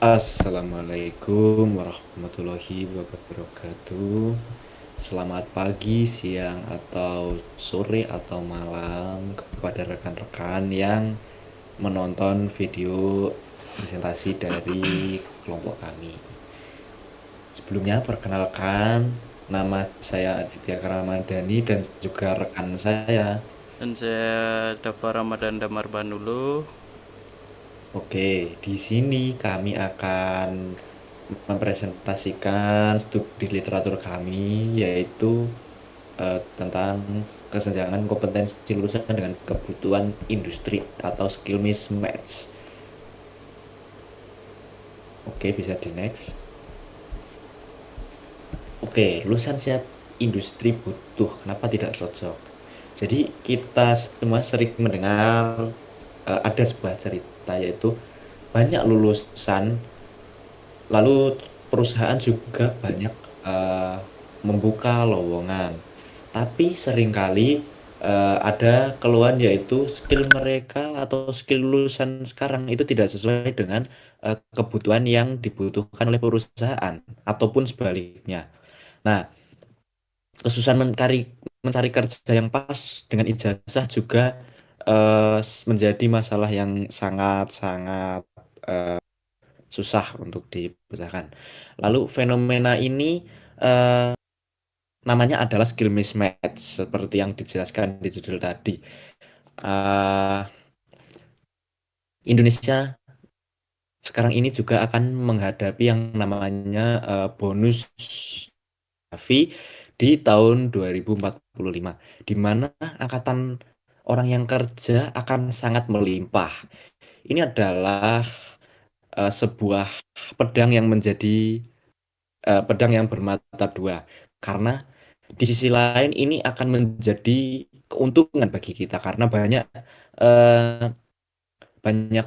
Assalamualaikum warahmatullahi wabarakatuh. Selamat pagi, siang, atau sore atau malam kepada rekan-rekan yang menonton video presentasi dari kelompok kami. Sebelumnya perkenalkan, nama saya Aditya Karamadani dan juga rekan saya. Dan saya Dava Ramadan Damar Banulu. Oke, di sini kami akan mempresentasikan studi literatur kami, yaitu tentang kesenjangan kompetensi lulusan dengan kebutuhan industri atau skill mismatch. Oke, bisa di next. Oke, lulusan siap industri butuh, kenapa tidak cocok? Jadi kita semua sering mendengar ada sebuah cerita, yaitu banyak lulusan, lalu perusahaan juga banyak eh, membuka lowongan. Tapi seringkali ada keluhan, yaitu skill mereka atau skill lulusan sekarang itu tidak sesuai dengan kebutuhan yang dibutuhkan oleh perusahaan ataupun sebaliknya. Nah, kesusahan mencari kerja yang pas dengan ijazah juga menjadi masalah yang sangat-sangat susah untuk dipecahkan. Lalu fenomena ini eh, namanya adalah skill mismatch seperti yang dijelaskan di judul tadi. Eh, Indonesia sekarang ini juga akan menghadapi yang namanya bonus Gavi di tahun 2045, di mana angkatan orang yang kerja akan sangat melimpah. Ini adalah sebuah pedang yang menjadi pedang yang bermata dua, karena di sisi lain ini akan menjadi keuntungan bagi kita karena eh, banyak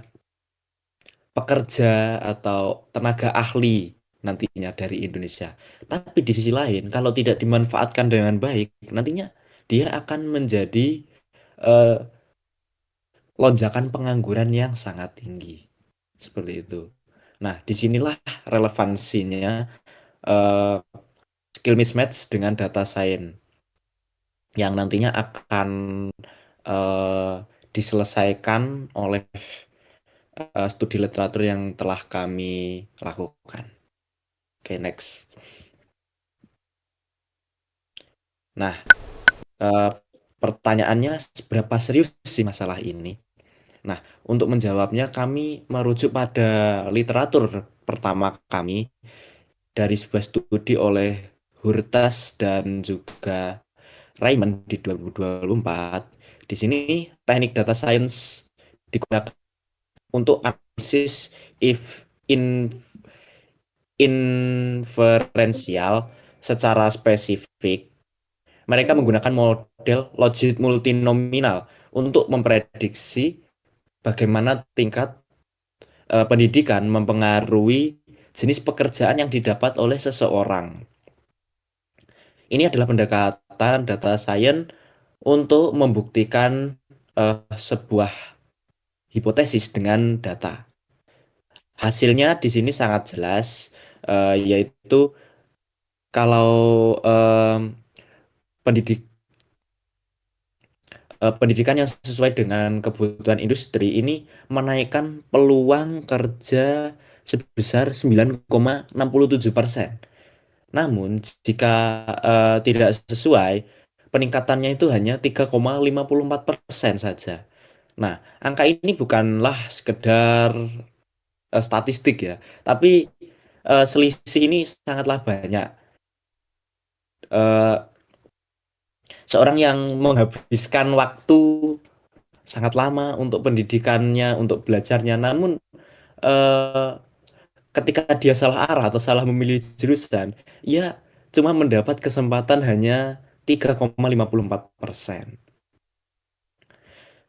pekerja atau tenaga ahli nantinya dari Indonesia. Tapi di sisi lain, kalau tidak dimanfaatkan dengan baik, nantinya dia akan menjadi eh, lonjakan pengangguran yang sangat tinggi. Seperti itu. Nah, disinilah relevansinya eh, skill mismatch dengan data science yang nantinya akan eh, diselesaikan oleh studi literatur yang telah kami lakukan. Oke, next. Nah, eh, pertanyaannya seberapa serius sih masalah ini? Nah, untuk menjawabnya kami merujuk pada literatur pertama kami dari sebuah studi oleh Hurtas dan juga Raymond di 2024. Di sini teknik data science digunakan untuk analisis if in inferensial secara spesifik. Mereka menggunakan model logit multinominal untuk memprediksi bagaimana tingkat pendidikan mempengaruhi jenis pekerjaan yang didapat oleh seseorang. Ini adalah pendekatan data science untuk membuktikan sebuah hipotesis dengan data. Hasilnya di sini sangat jelas, yaitu kalau pendidik pendidikan yang sesuai dengan kebutuhan industri ini menaikkan peluang kerja sebesar 9,67%. Namun, jika tidak sesuai, peningkatannya itu hanya 3,54% saja. Nah, angka ini bukanlah sekedar statistik ya, tapi selisih ini sangatlah banyak. Eh, Seorang yang menghabiskan waktu sangat lama untuk pendidikannya, untuk belajarnya, namun eh, ketika dia salah arah atau salah memilih jurusan, ia cuma mendapat kesempatan hanya 3,54%.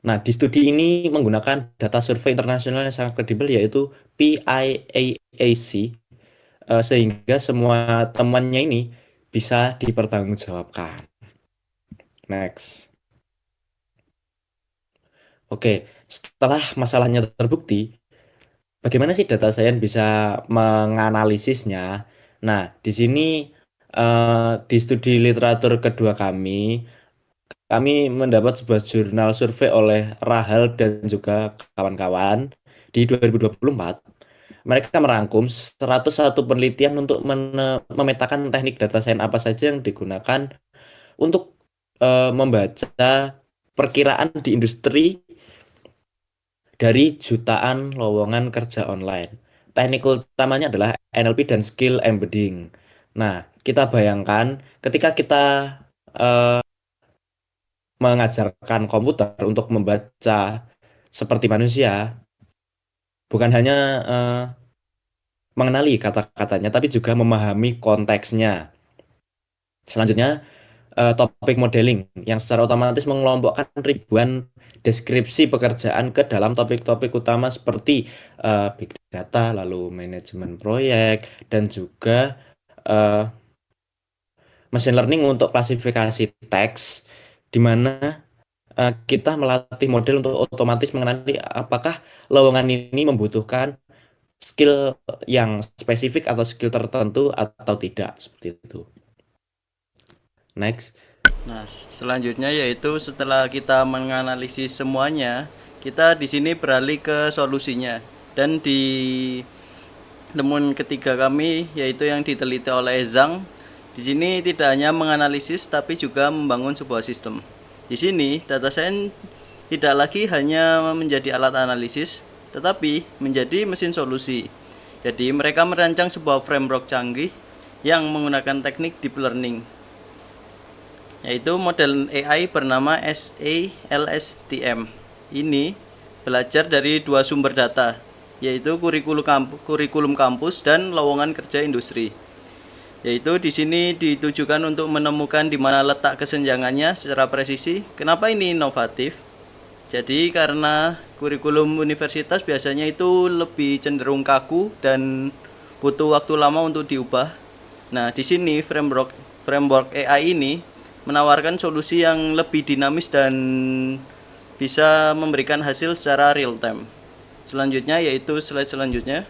Nah, di studi ini menggunakan data survei internasional yang sangat kredibel, yaitu PIAAC, sehingga semua temannya ini bisa dipertanggungjawabkan. Next. Oke, setelah masalahnya terbukti, bagaimana sih data science bisa menganalisisnya? Nah, di sini di studi literatur kedua kami mendapat sebuah jurnal survei oleh Rahel dan juga kawan-kawan di 2024. Mereka merangkum 101 penelitian untuk memetakan teknik data science apa saja yang digunakan untuk membaca perkiraan di industri dari jutaan lowongan kerja online. Teknik utamanya adalah NLP dan skill embedding. Nah, kita bayangkan ketika kita eh, mengajarkan komputer untuk membaca seperti manusia, bukan hanya eh, mengenali kata-katanya, tapi juga memahami konteksnya. Selanjutnya, topik modeling yang secara otomatis mengelompokkan ribuan deskripsi pekerjaan ke dalam topik-topik utama seperti big data, lalu manajemen proyek, dan juga eh, machine learning untuk klasifikasi teks, di mana kita melatih model untuk otomatis mengenali apakah lowongan ini membutuhkan skill yang spesifik atau skill tertentu atau tidak, seperti itu. Next. Nah, selanjutnya yaitu setelah kita menganalisis semuanya, kita di sini beralih ke solusinya. Dan di temuan ketiga kami yaitu yang diteliti oleh Zhang, di sini tidak hanya menganalisis tapi juga membangun sebuah sistem. Di sini data science tidak lagi hanya menjadi alat analisis, tetapi menjadi mesin solusi. Jadi mereka merancang sebuah framework canggih yang menggunakan teknik deep learning, yaitu model AI bernama SALSTM. Ini belajar dari dua sumber data, yaitu kurikulum kampus dan lowongan kerja industri. Yaitu di sini ditujukan untuk menemukan di mana letak kesenjangannya secara presisi. Kenapa ini inovatif? Jadi karena kurikulum universitas biasanya itu lebih cenderung kaku dan butuh waktu lama untuk diubah. Nah, di sini framework AI ini menawarkan solusi yang lebih dinamis dan bisa memberikan hasil secara real time. Selanjutnya yaitu slide selanjutnya.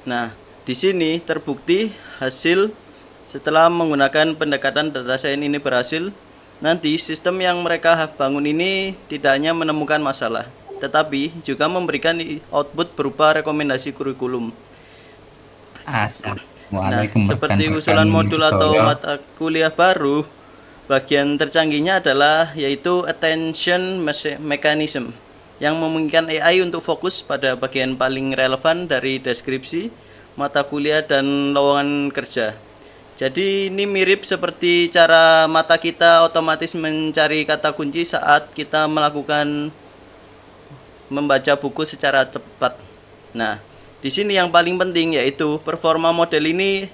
Nah, di sini terbukti hasil setelah menggunakan pendekatan data science ini berhasil. Nanti sistem yang mereka bangun ini tidak hanya menemukan masalah, tetapi juga memberikan output berupa rekomendasi kurikulum. Nah, Assalamualaikum seperti rekan-rekan usulan modul atau sedaya. mata kuliah baru, bagian tercanggihnya adalah yaitu attention mechanism yang memungkinkan AI untuk fokus pada bagian paling relevan dari deskripsi, mata kuliah, dan lowongan kerja. Jadi ini mirip seperti cara mata kita otomatis mencari kata kunci saat kita melakukan membaca buku secara tepat. Nah, di sini yang paling penting yaitu performa model ini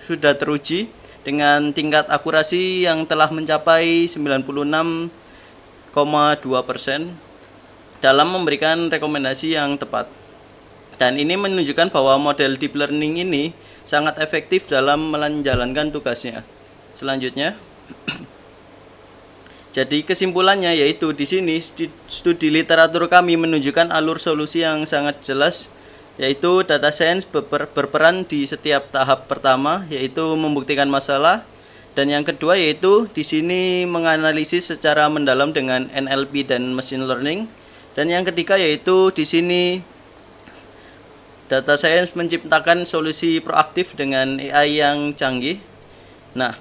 sudah teruji dengan tingkat akurasi yang telah mencapai 96,2% dalam memberikan rekomendasi yang tepat. Dan ini menunjukkan bahwa model deep learning ini sangat efektif dalam menjalankan tugasnya. Selanjutnya, jadi kesimpulannya yaitu di sini studi literatur kami menunjukkan alur solusi yang sangat jelas, yaitu data science berperan di setiap tahap pertama, yaitu membuktikan masalah, dan yang kedua yaitu di sini menganalisis secara mendalam dengan NLP dan machine learning, dan yang ketiga yaitu di sini data science menciptakan solusi proaktif dengan AI yang canggih. Nah,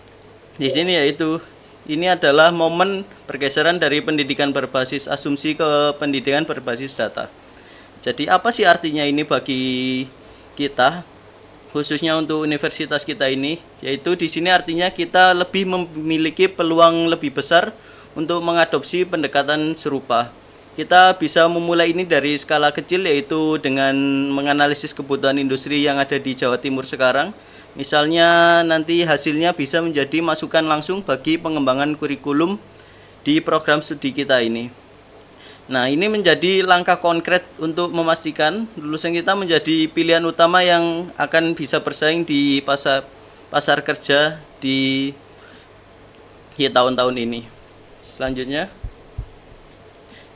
di sini yaitu ini adalah momen pergeseran dari pendidikan berbasis asumsi ke pendidikan berbasis data. Jadi apa sih artinya ini bagi kita, khususnya untuk universitas kita ini? Yaitu di sini artinya kita lebih memiliki peluang lebih besar untuk mengadopsi pendekatan serupa. Kita bisa memulai ini dari skala kecil, yaitu dengan menganalisis kebutuhan industri yang ada di Jawa Timur sekarang. Misalnya nanti hasilnya bisa menjadi masukan langsung bagi pengembangan kurikulum di program studi kita ini. Nah, ini menjadi langkah konkret untuk memastikan lulusan kita menjadi pilihan utama yang akan bisa bersaing di pasar kerja di tahun-tahun ini. Selanjutnya,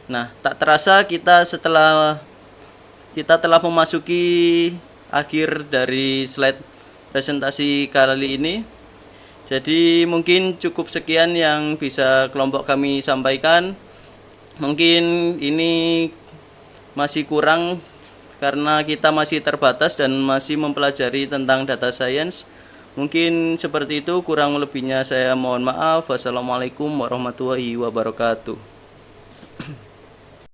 nah, tak terasa kita setelah kita telah memasuki akhir dari slide presentasi kali ini. Jadi mungkin cukup sekian yang bisa kelompok kami sampaikan. Mungkin ini masih kurang karena kita masih terbatas dan masih mempelajari tentang data science. Mungkin seperti itu, kurang lebihnya saya mohon maaf. Wassalamualaikum warahmatullahi wabarakatuh.